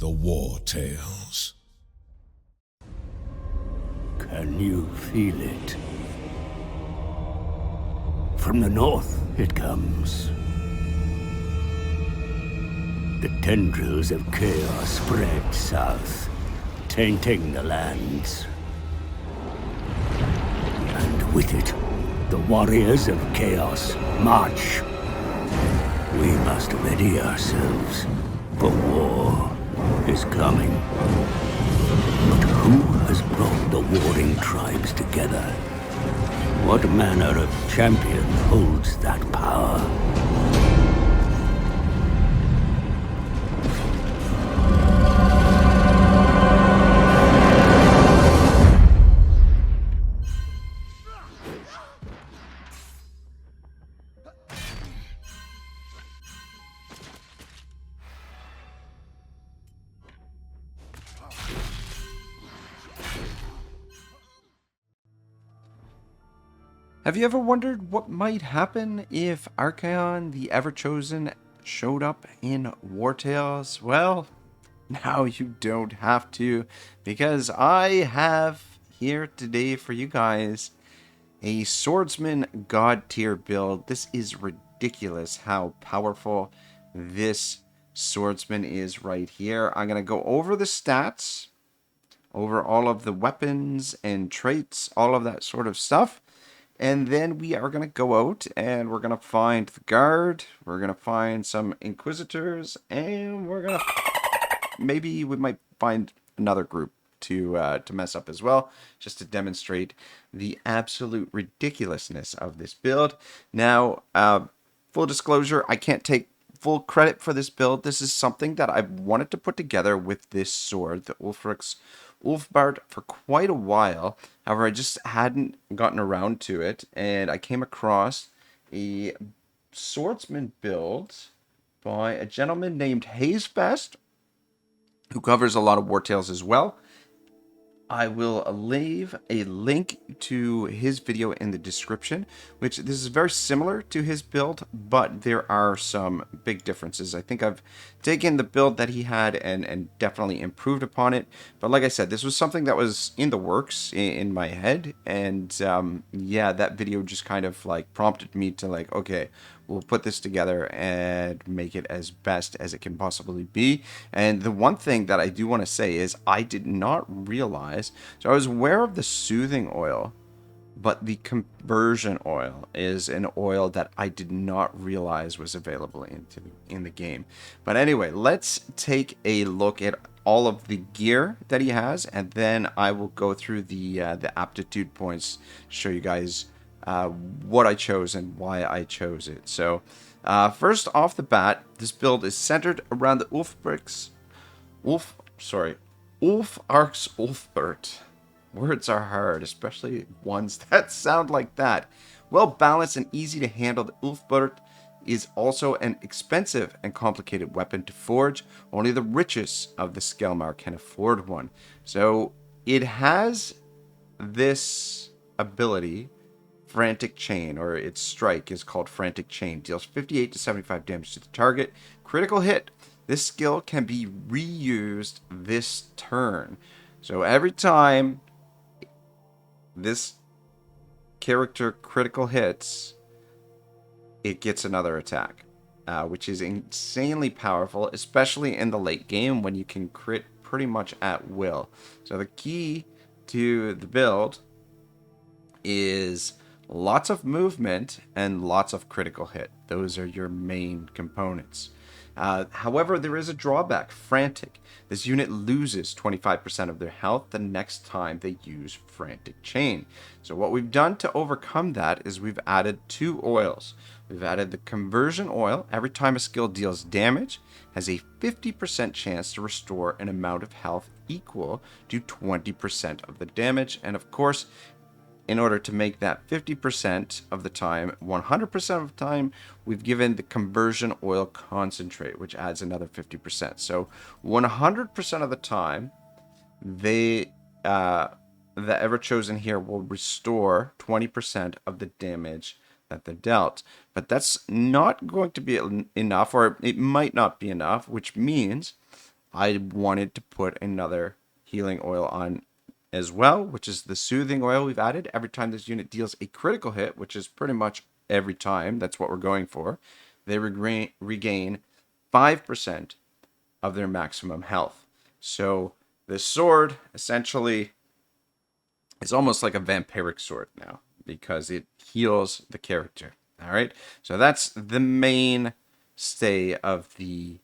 the Wartales. Can you feel it? From the north it comes. The tendrils of chaos spread south, tainting the lands. And with it, the warriors of chaos march. We must ready ourselves, for war is coming. But who has brought the warring tribes together? What manner of champion holds that power? Have you ever wondered what might happen if Archaon the Everchosen showed up in Wartales? Well, now you don't have to, because I have here today for you guys a Swordsman God tier build. This is ridiculous how powerful this Swordsman is right here. I'm going to go over the stats, over all of the weapons and traits, all of that sort of stuff. And then we are going to go out and we're going to find the guard. We're going to find some inquisitors. And we're going to... maybe we might find another group to mess up as well. Just to demonstrate the absolute ridiculousness of this build. Now, full disclosure, I can't take full credit for this build. This is something that I've wanted to put together with this sword, the Ulfbart, for quite a while. However, I just hadn't gotten around to it, and I came across a swordsman build by a gentleman named Hazefest, who covers a lot of Wartales as well. I will leave a link to his video in the description, which this is very similar to his build, but there are some big differences. I think I've taken the build that he had and definitely improved upon it. But like I said, this was something that was in the works in my head. And yeah, that video just kind of like prompted me to like, okay, we'll put this together and make it as best as it can possibly be. And the one thing that I do want to say is I did not realize, so I was aware of the soothing oil, but the conversion oil is an oil that I did not realize was available in the game. But anyway, let's take a look at all of the gear that he has, and then I will go through the aptitude points to show you guys what I chose and why I chose it. So first off the bat, this build is centered around the Ulfarch's Ulfbart. Words are hard, especially ones that sound like that. Well balanced and easy to handle, the Ulfbart is also an expensive and complicated weapon to forge. Only the richest of the Skelmar can afford one. So it has this ability, Frantic Chain, or its strike is called Frantic Chain. Deals 58 to 75 damage to the target. Critical hit. This skill can be reused this turn. So every time this character critical hits, it gets another attack, which is insanely powerful, especially in the late game when you can crit pretty much at will. So the key to the build is lots of movement and lots of critical hit. Those are your main components. However, there is a drawback, Frantic. This unit loses 25% of their health the next time they use Frantic Chain. So what we've done to overcome that is we've added 2 oils. We've added the Conversion Oil. Every time a skill deals damage, has a 50% chance to restore an amount of health equal to 20% of the damage. And of course, in order to make that 50% of the time, 100% of the time, we've given the Conversion Oil Concentrate, which adds another 50%. So 100% of the time, the Everchosen here will restore 20% of the damage that they're dealt. But that's not going to be enough, or it might not be enough, which means I wanted to put another healing oil on as well, which is the soothing oil we've added. Every time this unit deals a critical hit, which is pretty much every time, that's what we're going for, they regain 5% of their maximum health. So this sword essentially is almost like a vampiric sword now because it heals the character. All right, so that's the main stay of the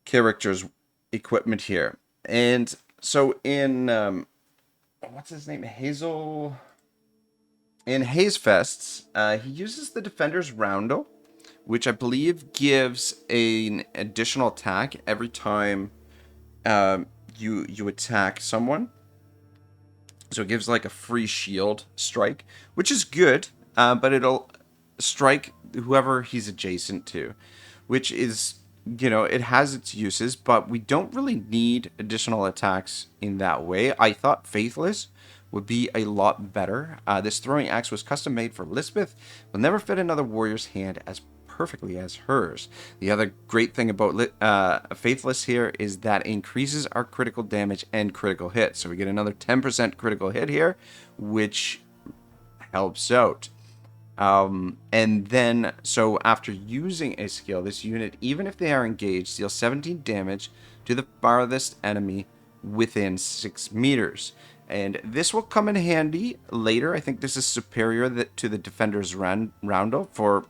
character's equipment here. And so in what's his name, Hazel, in Hazefests, he uses the Defender's Roundel, which I believe gives an additional attack every time you attack someone. So it gives like a free shield strike, which is good, but it'll strike whoever he's adjacent to, which is, you know, it has its uses, but we don't really need additional attacks in that way. I thought Faithless would be a lot better. This throwing axe was custom made for Lisbeth, will never fit another warrior's hand as perfectly as hers. The other great thing about Faithless here is that it increases our critical damage and critical hit. So we get another 10% critical hit here, which helps out. And then, so after using a skill, this unit, even if they are engaged, deals 17 damage to the farthest enemy within 6 meters. And this will come in handy later. I think this is superior to the Defender's Roundel for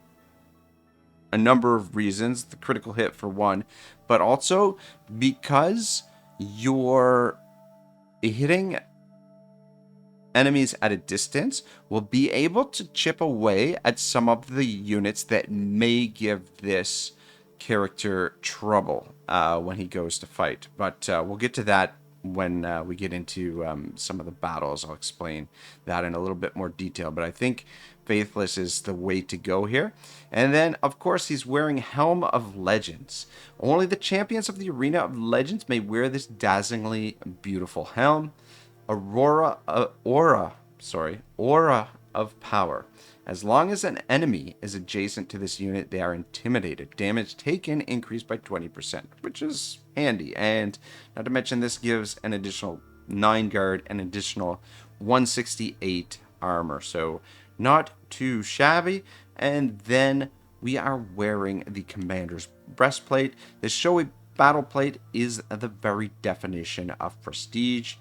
a number of reasons. The critical hit for one, but also because you're hitting enemies at a distance, will be able to chip away at some of the units that may give this character trouble when he goes to fight. But we'll get to that when we get into some of the battles. I'll explain that in a little bit more detail, but I think Faithless is the way to go here. And then, of course, he's wearing Helm of Legends. Only the champions of the Arena of Legends may wear this dazzlingly beautiful helm. Aura of Power. As long as an enemy is adjacent to this unit, they are intimidated. Damage taken increased by 20%, which is handy. And not to mention, this gives an additional 9 guard and additional 168 armor. So not too shabby. And then we are wearing the Commander's Breastplate. This showy battle plate is the very definition of prestige.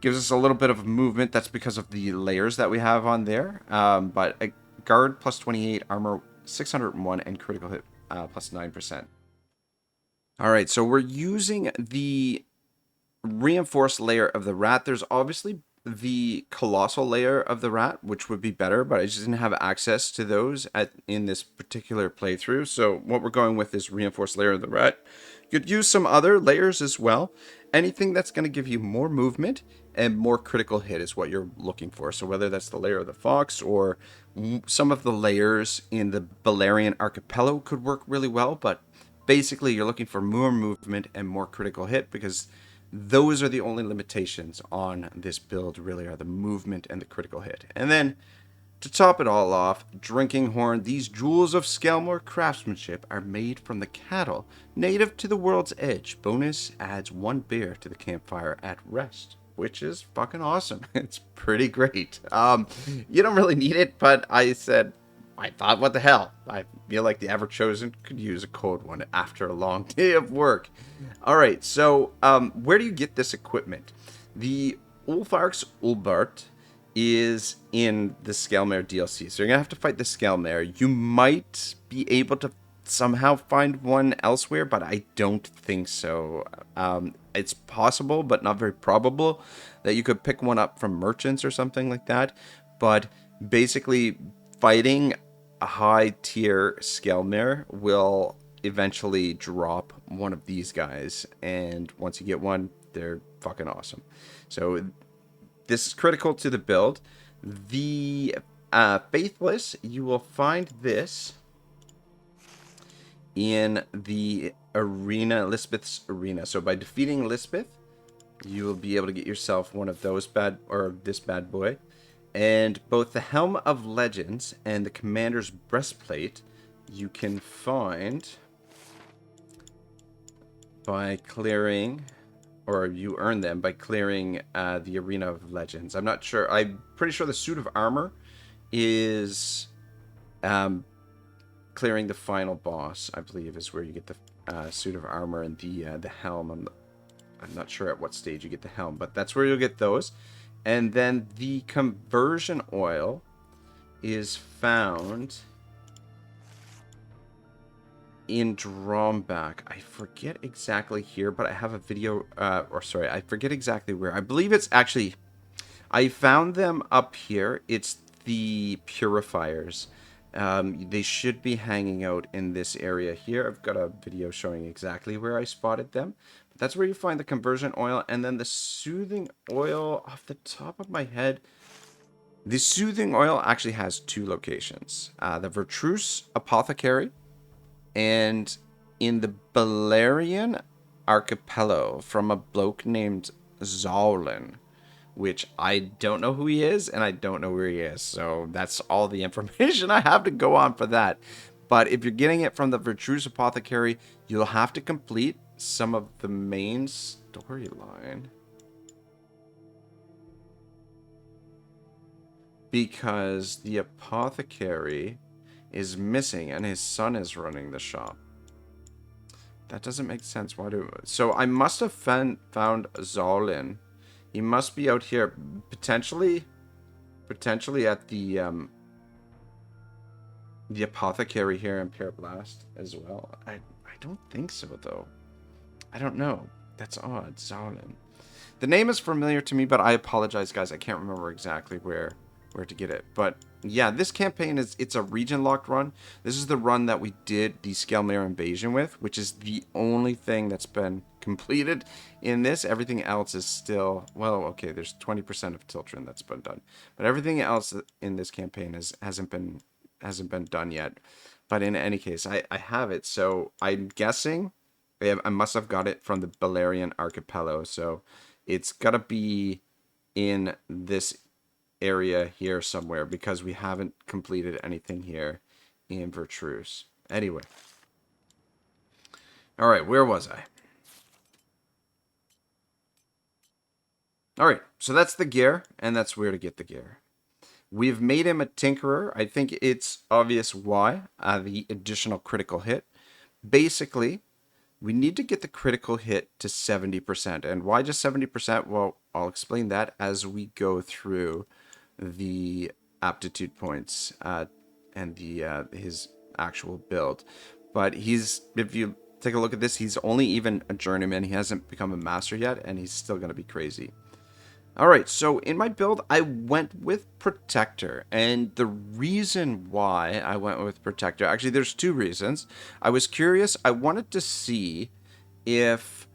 Gives us a little bit of movement. That's because of the layers that we have on there. But a guard plus 28, armor 601, and critical hit plus 9%. All right, so we're using the reinforced layer of the rat. There's obviously the colossal layer of the rat, which would be better, but I just didn't have access to those in this particular playthrough. So what we're going with is reinforced layer of the rat. You could use some other layers as well. Anything that's going to give you more movement and more critical hit is what you're looking for. So whether that's the layer of the fox or some of the layers in the Balerian Archipelago could work really well, but basically you're looking for more movement and more critical hit because those are the only limitations on this build, really, are the movement and the critical hit. And then to top it all off, Drinking Horn. These jewels of Skelmore craftsmanship are made from the cattle native to the world's edge. Bonus adds 1 beer to the campfire at rest, which is fucking awesome. It's pretty great. You don't really need it, but I thought, what the hell? I feel like the Everchosen could use a cold one after a long day of work. All right, so where do you get this equipment? The Ulfark's Ulbart is in the Skelmare DLC. So you're going to have to fight the Skelmare. You might be able to somehow find one elsewhere, but I don't think so. It's possible, but not very probable, that you could pick one up from merchants or something like that. But basically, fighting a high-tier Skelmare will eventually drop one of these guys. And once you get one, they're fucking awesome. So this is critical to the build. The Faithless, you will find this in the arena, Lisbeth's arena. So by defeating Lisbeth, you will be able to get yourself one of those this bad boy. And both the Helm of Legends and the Commander's Breastplate, you can find by clearing, or you earn them by clearing the Arena of Legends. I'm not sure. I'm pretty sure the suit of armor is clearing the final boss, I believe, is where you get the suit of armor and the helm. I'm not sure at what stage you get the helm, but that's where you'll get those. And then the conversion oil is found in Dromback. I forget exactly here, but I have a video, I forget exactly where. I believe it's actually, I found them up here. It's the purifiers. They should be hanging out in this area here. I've got a video showing exactly where I spotted them. But that's where you find the conversion oil, and then the soothing oil. Off the top of my head, the soothing oil actually has two locations. The Vertruse Apothecary and in the Balerian Archipelago from a bloke named Zawlin, which I don't know who he is, and I don't know where he is. So that's all the information I have to go on for that. But if you're getting it from the Vertruse Apothecary, you'll have to complete some of the main storyline. Because the apothecary is missing and his son is running the shop. That doesn't make sense. So I must have found Zawlin. He must be out here, potentially at the apothecary here in Parablast as well. I don't think so though. I don't know. That's odd. Zawlin. The name is familiar to me, but I apologize, guys. I can't remember exactly where to get it. But yeah, this campaign it's a region locked run. This is the run that we did the Skelmere invasion with, which is the only thing that's been completed in this. Everything else is still, well, okay, there's 20% of Tiltrin that's been done, but everything else in this campaign hasn't been done yet. But in any case, I have it, so I'm guessing I must have got it from the Balerian Archipelago, so it's gotta be in this area here somewhere, because we haven't completed anything here in Vertruse. Anyway. Alright, where was I? Alright, so that's the gear, and that's where to get the gear. We've made him a Tinkerer. I think it's obvious why. The additional critical hit. Basically, we need to get the critical hit to 70%. And why just 70%? Well, I'll explain that as we go through the aptitude points and the his actual build. But if you take a look at this, he's only even a journeyman. He hasn't become a master yet, and he's still going to be crazy. Alright, so in my build, I went with Protector, and the reason why I went with Protector, actually there's two reasons. I was curious, I wanted to see if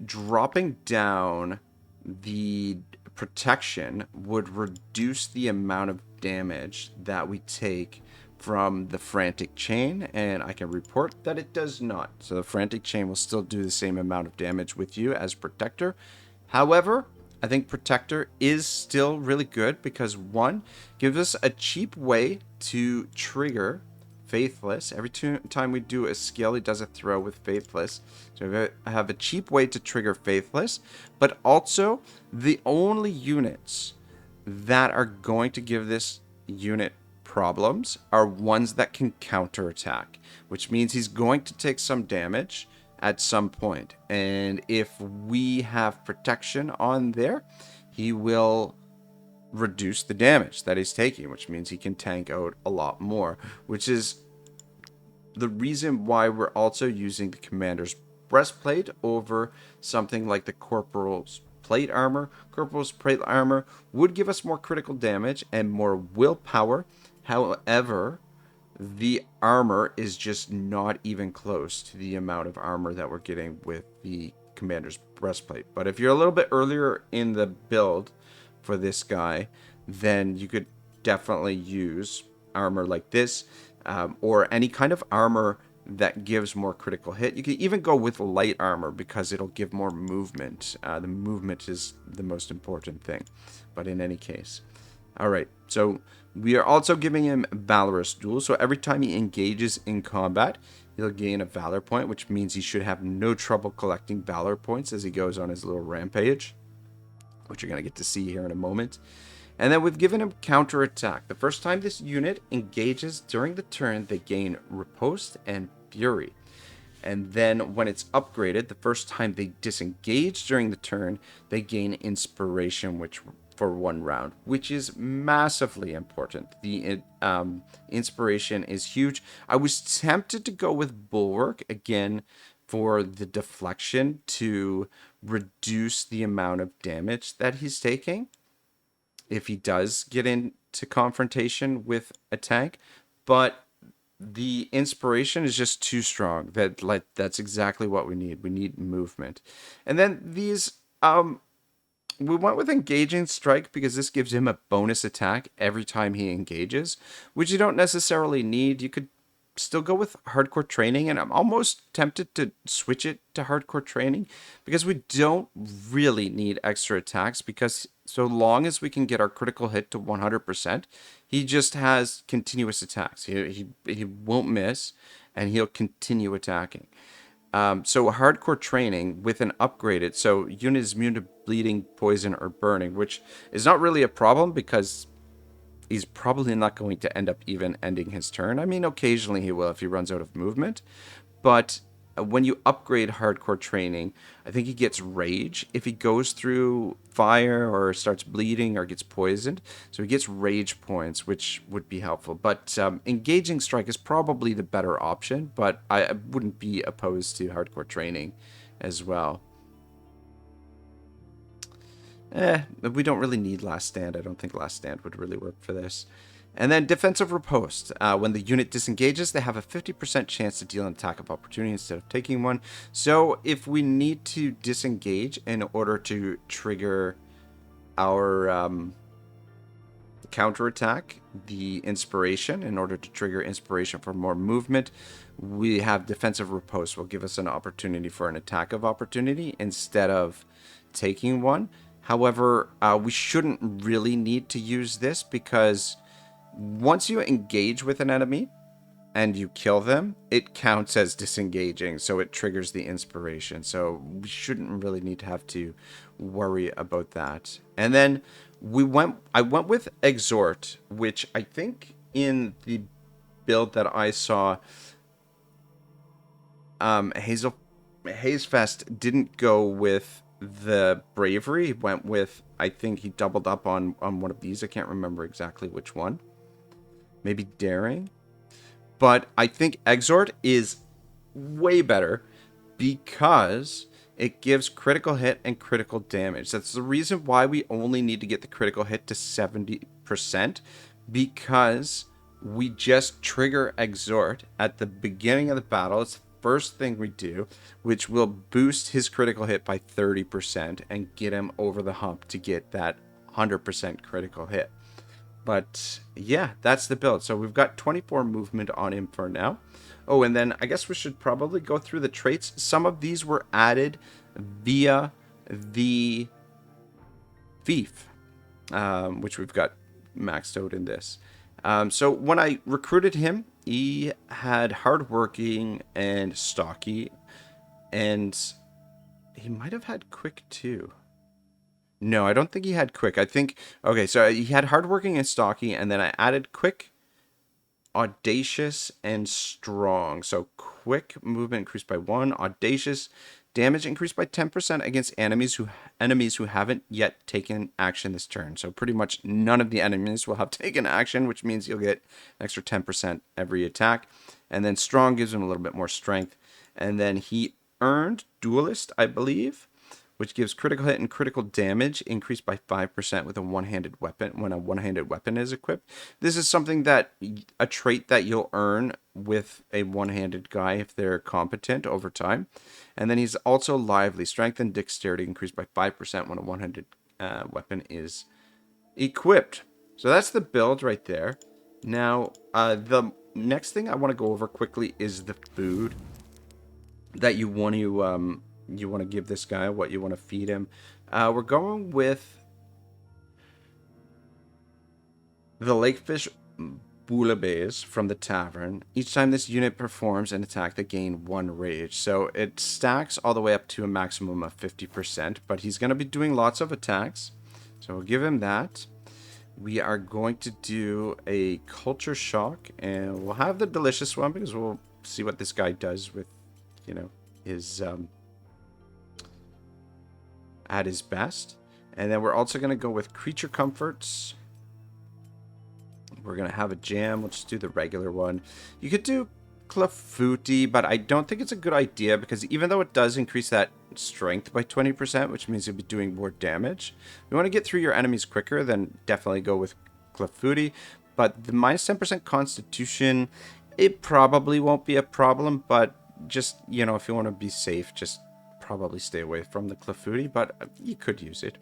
dropping down the protection would reduce the amount of damage that we take from the Frantic Chain, and I can report that it does not. So the Frantic Chain will still do the same amount of damage with you as Protector. However, I think Protector is still really good because, one, gives us a cheap way to trigger Faithless. Every time we do a skill, he does a throw with Faithless. So I have a cheap way to trigger Faithless, but also the only units that are going to give this unit problems are ones that can counterattack, which means he's going to take some damage at some point. And if we have protection on there, he will reduce the damage that he's taking, which means he can tank out a lot more, which is the reason why we're also using the Commander's Breastplate over something like the Corporal's Plate Armor. Corporal's Plate Armor would give us more critical damage and more willpower. However, the armor is just not even close to the amount of armor that we're getting with the Commander's Breastplate. But if you're a little bit earlier in the build for this guy, then you could definitely use armor like this, or any kind of armor that gives more critical hit. You can even go with light armor because it'll give more movement. The movement is the most important thing. But in any case. Alright, so we are also giving him Valorous Duel. So every time he engages in combat, he'll gain a valor point, which means he should have no trouble collecting valor points as he goes on his little rampage, which you're going to get to see here in a moment. And then we've given him counterattack. The first time this unit engages during the turn, they gain riposte and fury. And then when it's upgraded, the first time they disengage during the turn, they gain inspiration, which for 1 round, which is massively important. The inspiration is huge. I was tempted to go with Bulwark again for the deflection to reduce the amount of damage that he's taking if he does get into confrontation with a tank, but the inspiration is just too strong. That's exactly what we need. We need movement. And then these we went with engaging strike because this gives him a bonus attack every time he engages, which you don't necessarily need. You could still go with hardcore training, and I'm almost tempted to switch it to hardcore training because we don't really need extra attacks, because so long as we can get our critical hit to 100%, he just has continuous attacks. He won't miss, and he'll continue attacking. So hardcore training with an upgraded, so unit is immune to bleeding, poison, or burning, which is not really a problem because he's probably not going to end up even ending his turn. I mean, occasionally he will if he runs out of movement. But when you upgrade hardcore training, I think he gets rage if he goes through fire or starts bleeding or gets poisoned. So he gets rage points, which would be helpful. But engaging strike is probably the better option, but I wouldn't be opposed to hardcore training as well. We don't really need Last Stand. I don't think Last Stand would really work for this. And then Defensive Riposte. When the unit disengages, they have a 50% chance to deal an attack of opportunity instead of taking one. So if we need to disengage in order to trigger our counterattack, the inspiration, in order to trigger inspiration for more movement, we have Defensive Riposte will give us an opportunity for an attack of opportunity instead of taking one. However, we shouldn't really need to use this because once you engage with an enemy and you kill them, it counts as disengaging, so it triggers the inspiration. So we shouldn't really need to have to worry about that. And then I went with Exhort, which I think in the build that I saw, Hazefest didn't go with the bravery. He went with, I think he doubled up on one of these. I can't remember exactly which one. Maybe daring. But I think Exhort is way better because it gives critical hit and critical damage. That's the reason why we only need to get the critical hit to 70%, because we just trigger Exhort at the beginning of the battle. It's the first thing we do, which will boost his critical hit by 30% and get him over the hump to get that 100% critical hit. But yeah, that's the build. So we've got 24 movement on him for now. Oh, and then I guess we should probably go through the traits. Some of these were added via the Thief, which we've got maxed out in this. So when I recruited him, he had hardworking and stocky, and he might have had quick too. No, I don't think he had quick. I think, okay, so he had hardworking and stocky, and then I added quick, audacious, and strong. So quick movement increased by 1, audacious damage increased by 10% against enemies who haven't yet taken action this turn. So pretty much none of the enemies will have taken action, which means you'll get an extra 10% every attack. And then strong gives him a little bit more strength. And then he earned duelist, I believe, which gives critical hit and critical damage increased by 5% with a one-handed weapon when a one-handed weapon is equipped. This is something that, a trait that you'll earn with a one-handed guy if they're competent over time. And then he's also lively. Strength and dexterity increased by 5% when a one-handed weapon is equipped. So that's the build right there. Now, the next thing I want to go over quickly is the food that you want to give this guy, what you want to feed him. We're going with the lakefish bouillabaisse from the tavern. Each time this unit performs an attack, they gain 1 rage. So it stacks all the way up to a maximum of 50%, but he's going to be doing lots of attacks. So we'll give him that. We are going to do a culture shock, and we'll have the delicious one because we'll see what this guy does with, you know, his at his best. And then we're also going to go with creature comforts. We're going to have a jam. We'll just do the regular one. You could do Clafouti, but I don't think it's a good idea because even though it does increase that strength by 20%, which means you'll be doing more damage, you want to get through your enemies quicker, then definitely go with Clafouti. But the minus 10% constitution, it probably won't be a problem, but just, you know, if you want to be safe, just probably stay away from the Clafouti, but you could use it.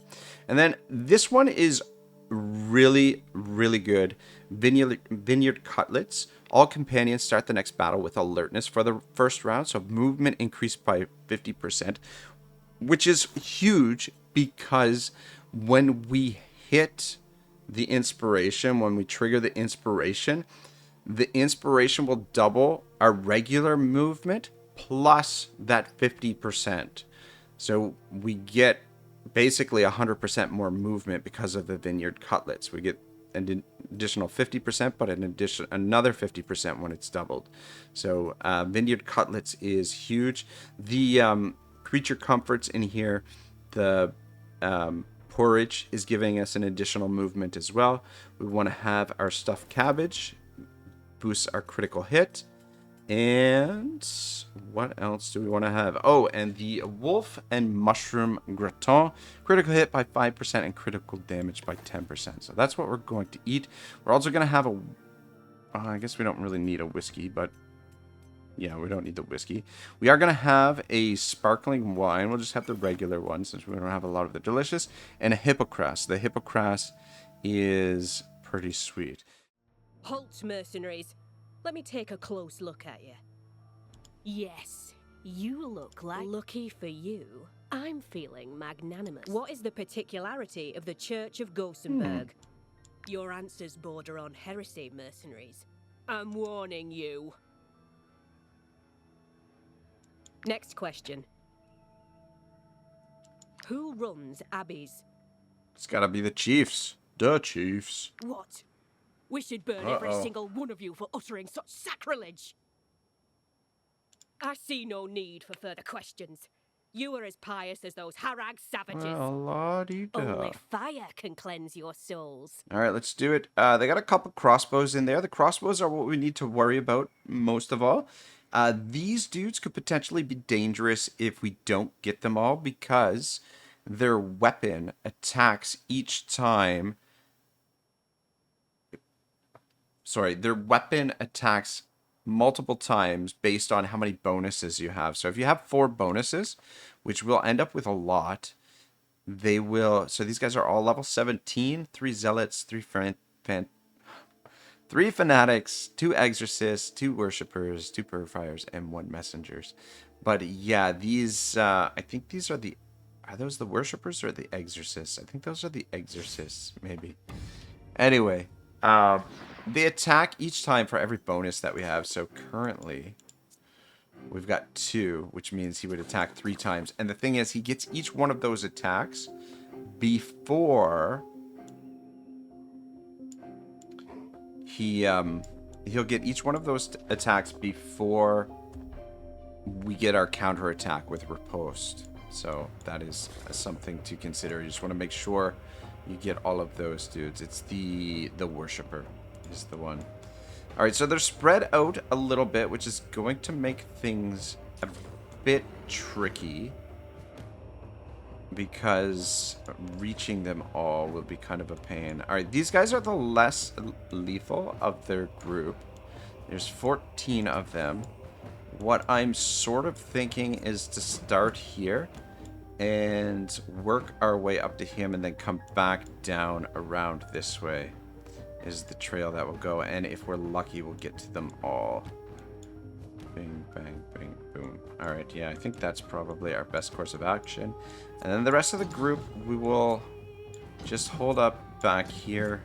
And then this one is really, really good. Vineyard Cutlets. All companions start the next battle with alertness for the first round, so movement increased by 50%, which is huge because when we hit the inspiration, when we trigger the inspiration will double our regular movement plus that 50%. So we get basically 100% more movement because of the Vineyard Cutlets. We get an additional 50%, but another 50% when it's doubled. So Vineyard Cutlets is huge. The creature comforts in here, the porridge is giving us an additional movement as well. We want to have our stuffed cabbage, boosts our critical hit. And what else do we want to have? Oh, and the wolf and mushroom gratin. Critical hit by 5% and critical damage by 10%. So that's what we're going to eat. We're also going to have a... I guess we don't really need a whiskey, but... yeah, we don't need the whiskey. We are going to have a sparkling wine. We'll just have the regular one since we don't have a lot of the delicious. And a hippocras. The hippocras is pretty sweet. Halt, mercenaries. Let me take a close look at you. Yes, you look like... Lucky for you, I'm feeling magnanimous. What is the particularity of the Church of Gossenberg? Your answers border on heresy, mercenaries. I'm warning you. Next question. Who runs abbeys? It's gotta be the chiefs. The chiefs. What? We should burn every single one of you for uttering such sacrilege. I see no need for further questions. You are as pious as those Harag savages. Well, la-dee-da. Only fire can cleanse your souls. All right, let's do it. They got a couple crossbows in there. The crossbows are what we need to worry about most of all. These dudes could potentially be dangerous if we don't get them all because their weapon attacks each time... Sorry, their weapon attacks multiple times based on how many bonuses you have. So if you have 4 bonuses, which will end up with a lot, they will... So these guys are all level 17, 3 zealots, 3 fanatics, 2 exorcists, 2 worshippers, 2 purifiers, and 1 messengers. But yeah, these... I think these are the... Are those the worshippers or the exorcists? I think those are the exorcists, maybe. Anyway, they attack each time for every bonus that we have. So currently, we've got 2, which means he would attack 3 times. And the thing is, he gets each one of those attacks before he'll get each one of those attacks before we get our counterattack with riposte. So that is something to consider. You just want to make sure you get all of those dudes. It's the worshipper is the one. All right, so they're spread out a little bit, which is going to make things a bit tricky because reaching them all will be kind of a pain. All right, these guys are the less lethal of their group. There's 14 of them. What I'm sort of thinking is to start here and work our way up to him and then come back down around this way is the trail that will go. And if we're lucky, we'll get to them all. Bing, bang, bing, boom. All right, yeah, I think that's probably our best course of action. And then the rest of the group, we will just hold up back here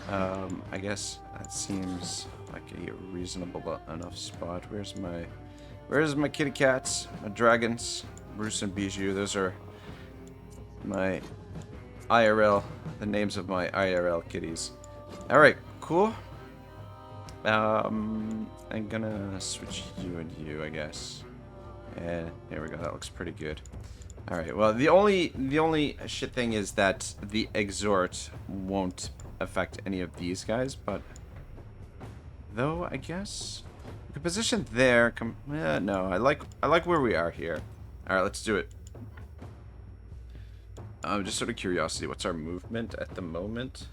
I guess that seems like a reasonable enough spot. Where's my kitty cats? My dragons, Bruce and Bijou. Those are my IRL, the names of my IRL kitties. Alright, cool. I'm gonna switch you and you, I guess. And there we go, that looks pretty good. Alright, well, the only shit thing is that the exhort won't affect any of these guys, but though I guess we could position there. No, I like where we are here. Alright, let's do it. Just sort of curiosity, what's our movement at the moment?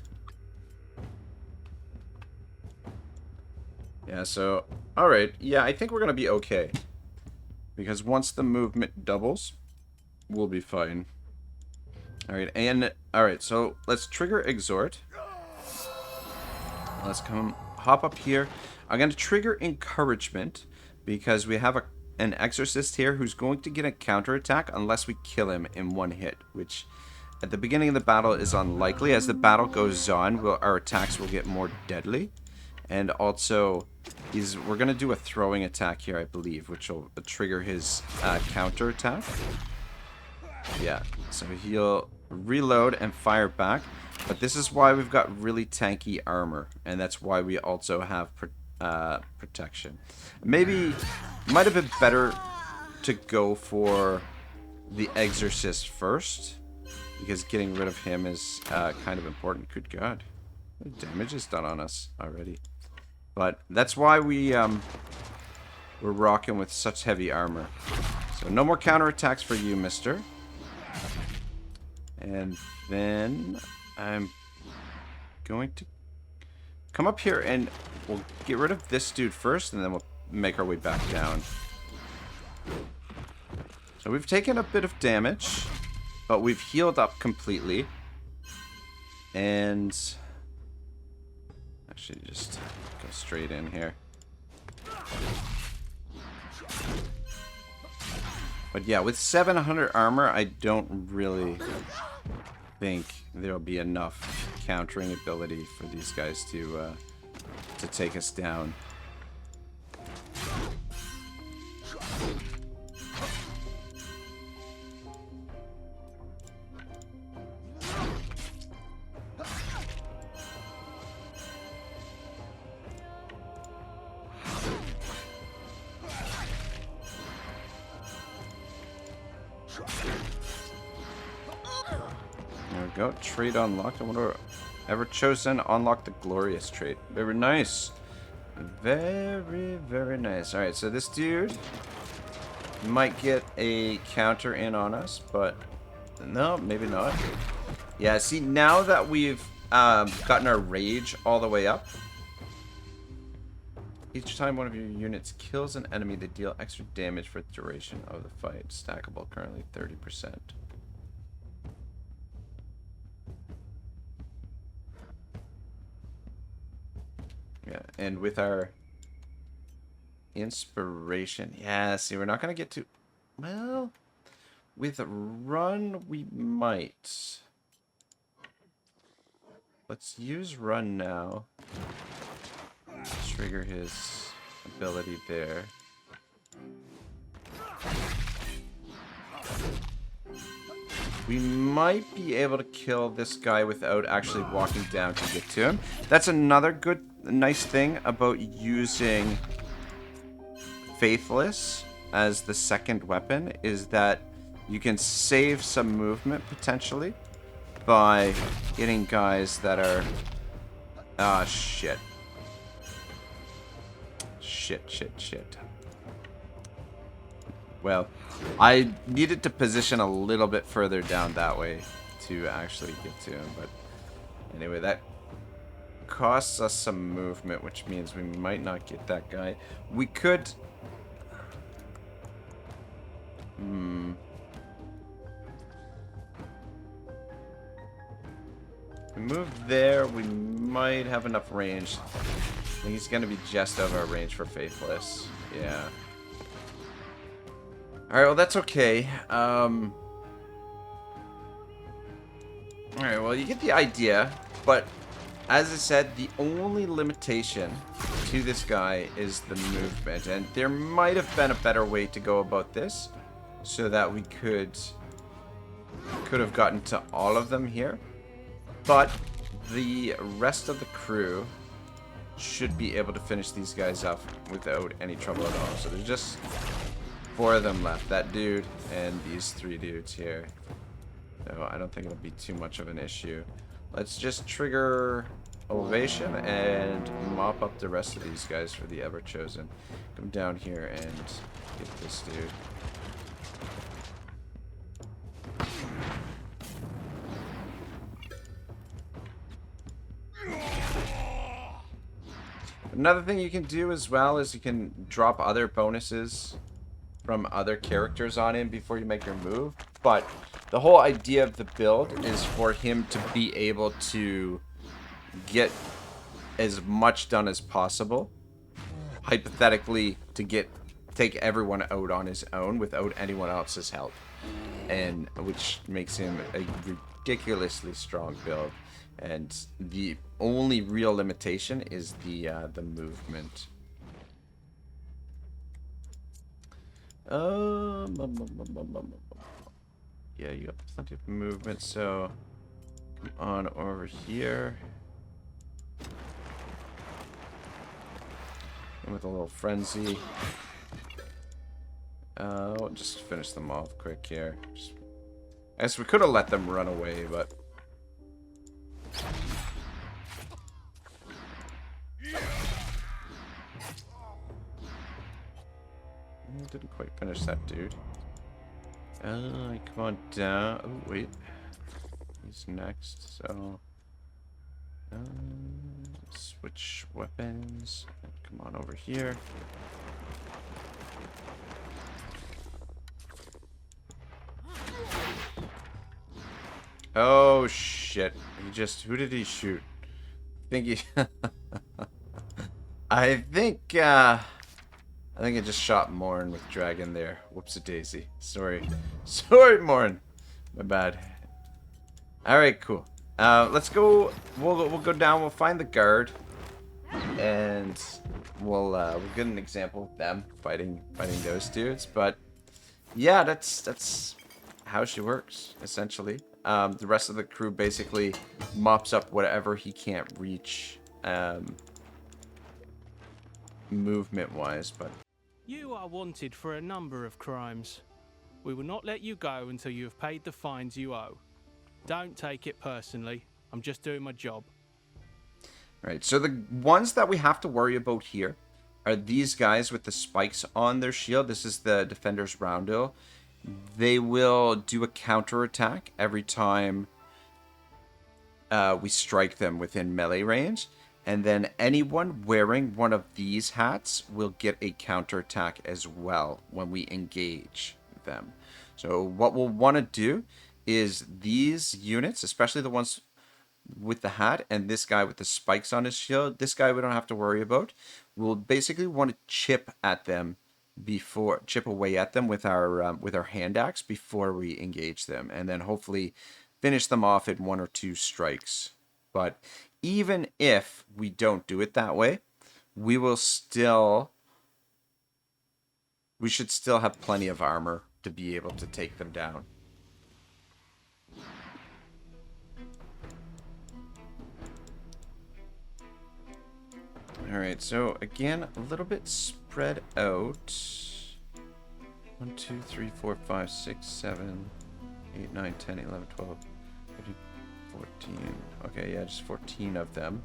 Yeah, so, alright, yeah, I think we're gonna be okay. Because once the movement doubles, we'll be fine. Alright, so let's trigger exhort. Let's hop up here. I'm gonna trigger encouragement because we have an exorcist here who's going to get a counterattack unless we kill him in one hit, which at the beginning of the battle is unlikely. As the battle goes on, our attacks will get more deadly. And also, we're going to do a throwing attack here, I believe, which will trigger his counterattack. Yeah, so he'll reload and fire back. But this is why we've got really tanky armor. And that's why we also have protection. Maybe might have been better to go for the exorcist first, because getting rid of him is kind of important. Good God, what damage is done on us already. But that's why we're rocking with such heavy armor. So no more counterattacks for you, mister. And then I'm going to come up here and we'll get rid of this dude first, and then we'll make our way back down. So we've taken a bit of damage, but we've healed up completely. And actually just go straight in here. But yeah, with 700 armor, I don't really think there'll be enough countering ability for these guys to take us down. There we go. Trait unlocked. I wonder, Everchosen unlocked the glorious trait. Very nice. Very, very nice. Alright, so this dude might get a counter in on us, but no, maybe not. Yeah, see, now that we've gotten our rage all the way up, each time one of your units kills an enemy, they deal extra damage for the duration of the fight. Stackable, currently 30%. Yeah, and with our inspiration, yeah, see, we're not going to get to, well, with a run, we might. Let's use run now. Trigger his ability there. We might be able to kill this guy without actually walking down to get to him. That's another nice thing about using Faithless as the second weapon, is that you can save some movement potentially by getting guys that are... ah, shit. Shit. Well, I needed to position a little bit further down that way to actually get to him, but anyway, that costs us some movement, which means we might not get that guy. We could... we move there, we might have enough range. I think he's going to be just out of our range for Faithless. Yeah. Alright, well, that's okay. Alright, well, you get the idea, but as I said, the only limitation to this guy is the movement. And there might have been a better way to go about this so that we could have gotten to all of them here. But the rest of the crew should be able to finish these guys off without any trouble at all. So there's just 4 of them left. That dude and these 3 dudes here. So I don't think it'll be too much of an issue. Let's just trigger Ovation and mop up the rest of these guys for the Everchosen. Come down here and get this dude. Another thing you can do as well is you can drop other bonuses from other characters on him before you make your move. But the whole idea of the build is for him to be able to get as much done as possible. Hypothetically, to take everyone out on his own without anyone else's help. And which makes him a ridiculously strong build. And the only real limitation is the movement. Yeah, you got plenty of movement, so come on over here. And with a little frenzy. We'll just finish them off quick here. I guess we could have let them run away, but didn't quite finish that dude. Come on down. Oh, wait. He's next, so... switch weapons. Come on over here. Oh, shit. He just... Who did he shoot? I think he... I think I just shot Morn with Dragon there. Whoops-a-daisy. Sorry. Sorry, Morn. My bad. Alright, cool. Let's go... We'll go down. We'll find the guard. And we'll get an example of them fighting those dudes. But, yeah, that's how she works, essentially. The rest of the crew basically mops up whatever he can't reach movement-wise, but... You are wanted for a number of crimes. We will not let you go until you have paid the fines you owe. Don't take it personally. I'm just doing my job. Right, so the ones that we have to worry about here are these guys with the spikes on their shield. This is the Defender's Roundel. They will do a counterattack every time we strike them within melee range. And then anyone wearing one of these hats will get a counterattack as well when we engage them. So what we'll want to do is these units, especially the ones with the hat and this guy with the spikes on his shield, this guy we don't have to worry about. We'll basically want to chip away at them with our hand axe before we engage them, and then hopefully finish them off in 1 or 2 strikes. But even if we don't do it that way, we should still have plenty of armor to be able to take them down. Alright, so again, a little bit spread out. 1, 2, 3, 4, 5, 6, 7, 8, 9, 10, 11, 12, 13, 14. Okay, yeah, just 14 of them.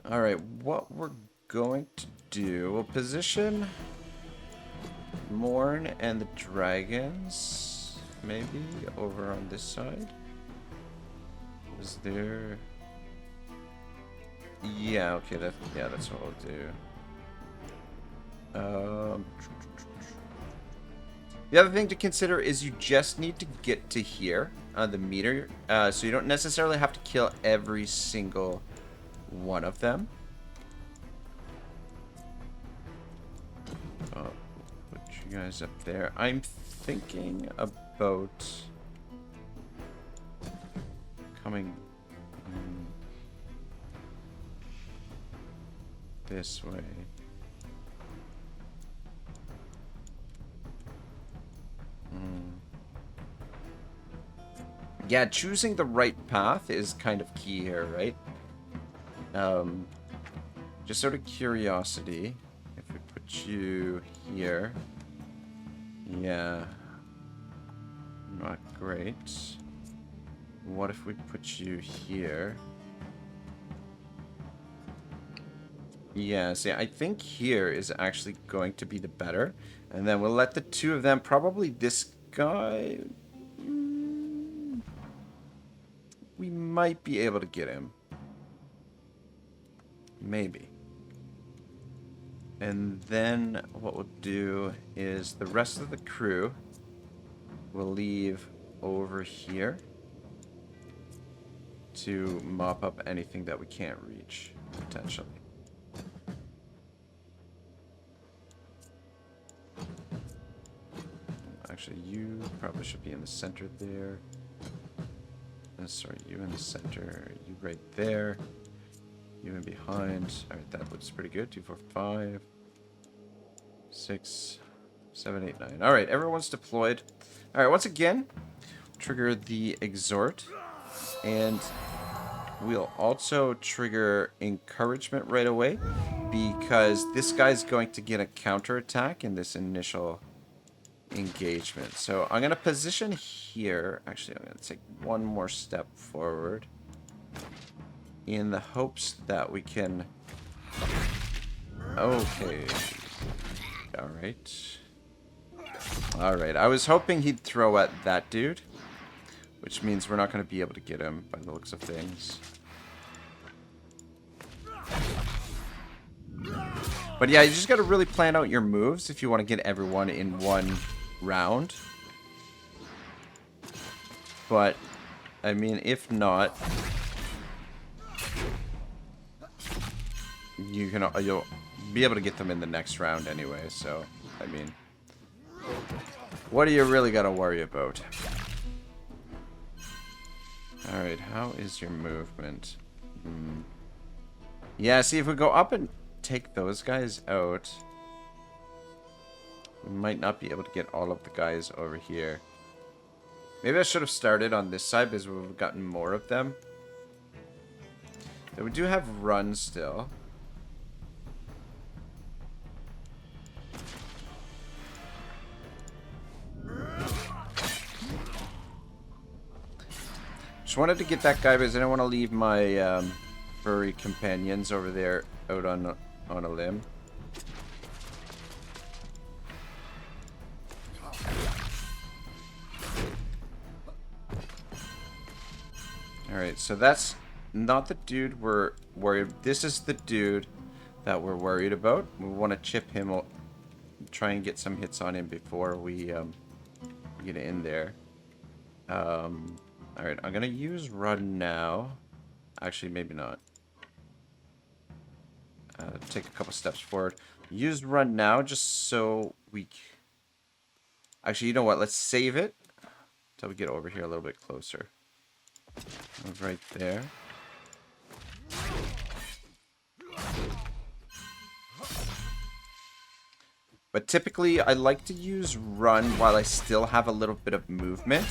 Alright, what we're going to do, we'll position Morn and the dragons maybe over on this side. Is there... Yeah, okay, that's what I'll do. The other thing to consider is you just need to get to here on the meter, so you don't necessarily have to kill every single one of them. Put you guys up there. I'm thinking about coming this way. Yeah, choosing the right path is kind of key here, right? Just sort of curiosity. If we put you here. Yeah. Not great. What if we put you here? Yeah, see, I think here is actually going to be the better. And then we'll let the two of them, probably this guy... we might be able to get him. Maybe. And then what we'll do is the rest of the crew we'll leave over here to mop up anything that we can't reach, potentially. Actually, you probably should be in the center there. Sorry, you in the center. You right there. You in behind. Alright, that looks pretty good. 2, 4, 5, 6, 7, 8, 9. Alright, everyone's deployed. Alright, once again, trigger the exhort. And we'll also trigger encouragement right away, because this guy's going to get a counterattack in this initial engagement. So I'm going to position here. Actually, I'm going to take one more step forward in the hopes that we can... Okay. Alright. Alright. I was hoping he'd throw at that dude, which means we're not going to be able to get him by the looks of things. But yeah, you just got to really plan out your moves if you want to get everyone in one round. But I mean, if not, you'll be able to get them in the next round anyway. So I mean, what do you really got to worry about? All right, how is your movement? Yeah, see, if we go up and take those guys out, we might not be able to get all of the guys over here. Maybe I should have started on this side because we've gotten more of them. But we do have run still. Just wanted to get that guy because I didn't want to leave my furry companions over there out on a limb. Alright, so that's not the dude we're worried. This is the dude that we're worried about. We want to chip him, try and get some hits on him before we get in there. Alright, I'm gonna use run now. Actually, maybe not. Take a couple steps forward. Use run now just so we... Actually, you know what? Let's save it until we get over here a little bit closer. Move right there. But typically, I like to use run while I still have a little bit of movement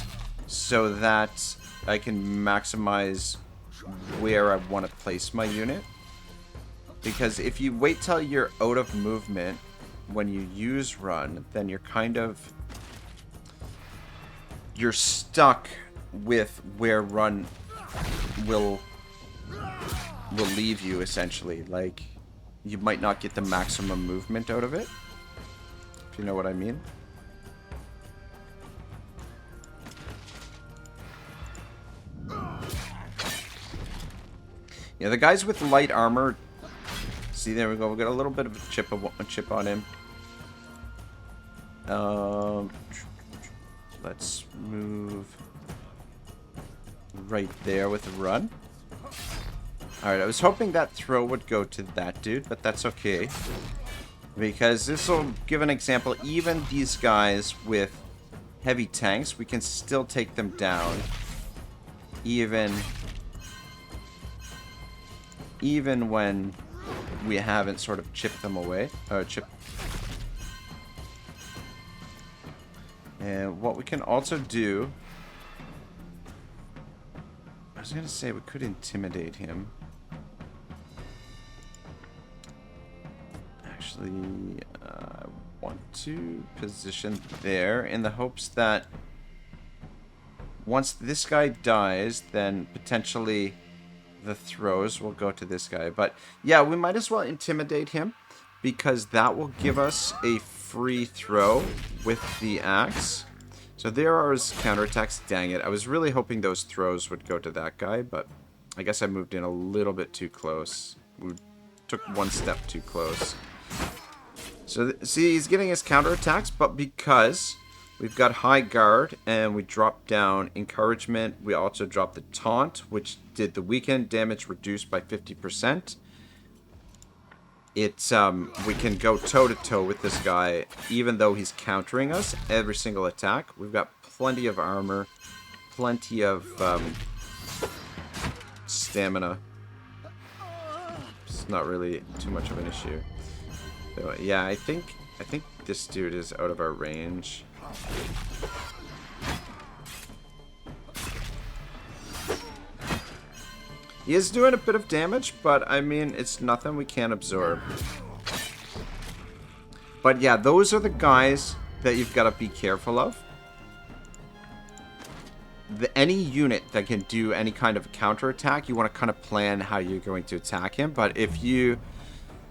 so that I can maximize where I want to place my unit. Because if you wait till you're out of movement when you use run, then you're kind of... You're stuck with where run will leave you, essentially. Like, you might not get the maximum movement out of it, if you know what I mean. Yeah, the guys with light armor... See, there we go. We got a little bit of a chip on him. Let's move right there with the run. Alright, I was hoping that throw would go to that dude, but that's okay. Because this will give an example. Even these guys with heavy tanks, we can still take them down. Even even when we haven't sort of chipped them away. And what we can also do... I was going to say we could intimidate him. Actually, I want to position there in the hopes that once this guy dies, then potentially the throws will go to this guy. But yeah, we might as well intimidate him because that will give us a free throw with the axe. So there are his counterattacks. Dang it. I was really hoping those throws would go to that guy, but I guess I moved in a little bit too close. We took one step too close. So see, he's getting his counterattacks, but because we've got high guard and we dropped down encouragement, we also dropped the taunt, which did the weekend damage reduced by 50%. It's we can go toe-to-toe with this guy, even though he's countering us every single attack. We've got plenty of armor, plenty of stamina. It's not really too much of an issue. So, yeah, I think this dude is out of our range. He is doing a bit of damage, but I mean, it's nothing we can't absorb. But yeah, those are the guys that you've got to be careful of. Any unit that can do any kind of counterattack, you want to kind of plan how you're going to attack him. But if you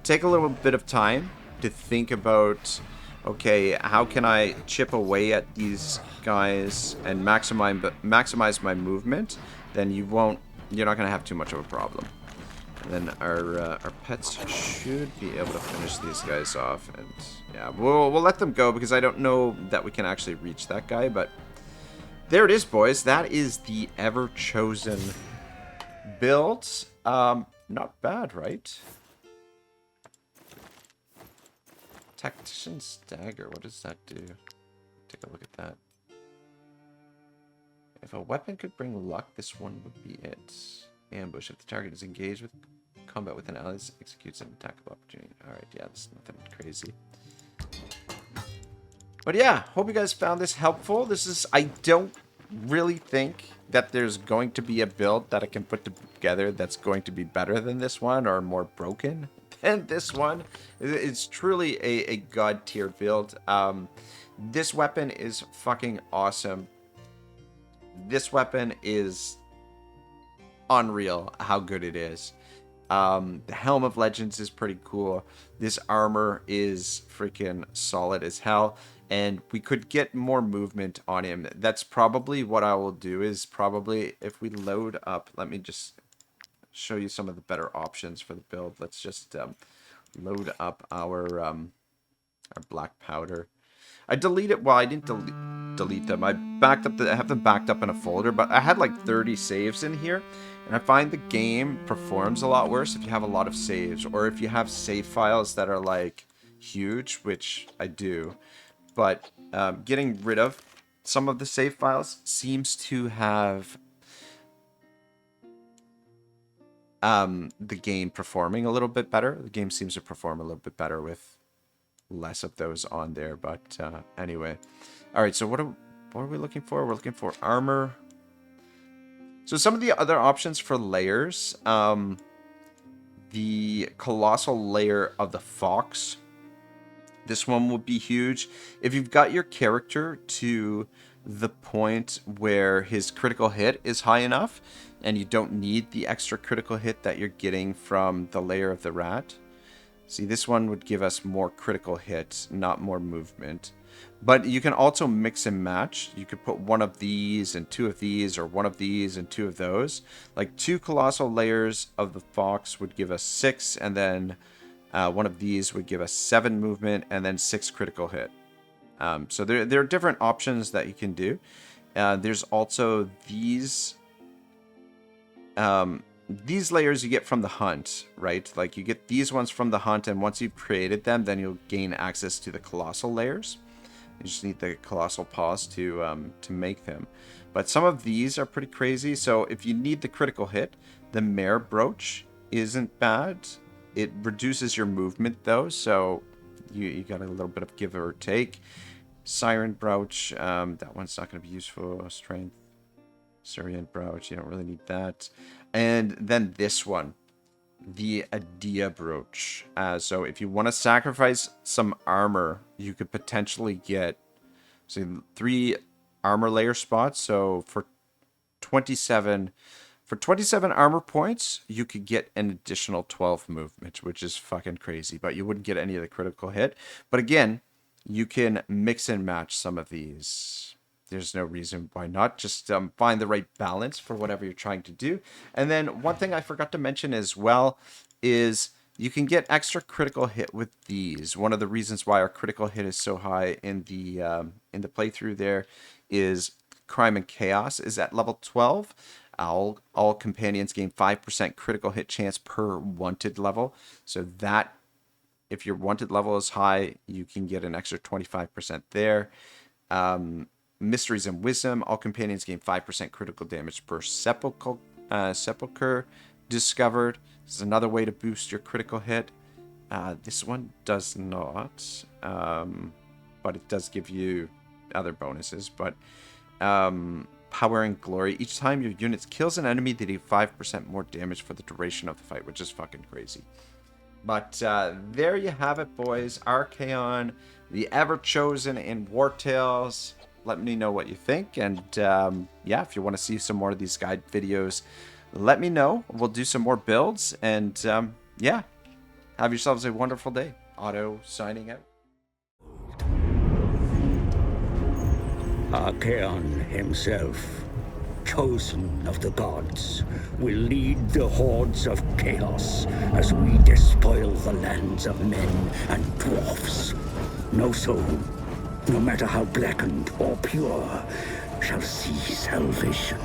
take a little bit of time to think about, okay, how can I chip away at these guys and maximize my movement, then you're not going to have too much of a problem. And then our pets should be able to finish these guys off. And yeah, we'll let them go because I don't know that we can actually reach that guy. But there it is, boys. That is the Everchosen build. Not bad, right? Tactician's Dagger. What does that do? Take a look at that. If a weapon could bring luck, this one would be it. Ambush. If the target is engaged with combat with an ally, executes an attack of opportunity. Alright, yeah, that's nothing crazy. But yeah, hope you guys found this helpful. I don't really think that there's going to be a build that I can put together that's going to be better than this one or more broken than this one. It's truly a god tier build. This weapon is fucking awesome. This weapon is unreal how good it is. The Helm of Legends is pretty cool. This armor is freaking solid as hell. And we could get more movement on him. That's probably what I will do is probably if we load up. Let me just show you some of the better options for the build. Let's just load up our black powder. I deleted, well, I didn't delete them. I have them backed up in a folder, but I had like 30 saves in here, and I find the game performs a lot worse if you have a lot of saves, or if you have save files that are like huge, which I do. But getting rid of some of the save files seems to have the game performing a little bit better. The game seems to perform a little bit better with less of those on there. But anyway, all right. So what are we looking for? We're looking for armor. So some of the other options for layers, the colossal layer of the fox. This one will be huge. If you've got your character to the point where his critical hit is high enough and you don't need the extra critical hit that you're getting from the layer of the rat. See, this one would give us more critical hits, not more movement. But you can also mix and match. You could put one of these and two of these, or one of these and two of those. Like 2 colossal layers of the fox would give us 6, and then one of these would give us 7 movement and then 6 critical hit. So there are different options that you can do. There's also these layers you get from the hunt, right? Like you get these ones from the hunt, and once you've created them, then you'll gain access to the colossal layers. You just need the colossal paws to make them. But some of these are pretty crazy. So if you need the critical hit, the mare brooch isn't bad. It reduces your movement though, so you got a little bit of give or take. Siren Brooch, that one's not going to be useful. Strength. Syrian Brooch, you don't really need that. And then this one, the Adia Brooch. So if you want to sacrifice some armor, you could potentially get 3 armor layer spots. So for 27 armor points, you could get an additional 12 movement, which is fucking crazy, but you wouldn't get any of the critical hit. But again, you can mix and match some of these. There's no reason why not. Just find the right balance for whatever you're trying to do. And then one thing I forgot to mention as well is you can get extra critical hit with these. One of the reasons why our critical hit is so high in the playthrough there is Crime and Chaos is at level 12. All companions gain 5% critical hit chance per wanted level. So that, if your wanted level is high, you can get an extra 25% there. Mysteries and Wisdom, all companions gain 5% critical damage per sepulcher discovered. This is another way to boost your critical hit. This one does not, but it does give you other bonuses. But Power and Glory, each time your unit kills an enemy, they do 5% more damage for the duration of the fight, which is fucking crazy. But there you have it, boys. Archaon, the Everchosen in Wartales. Let me know what you think. And yeah, if you want to see some more of these guide videos, let me know. We'll do some more builds. And yeah, have yourselves a wonderful day. Otto signing out. Archaon himself, chosen of the gods, will lead the hordes of chaos as we despoil the lands of men and dwarfs. No soul, no matter how blackened or pure, shall see salvation.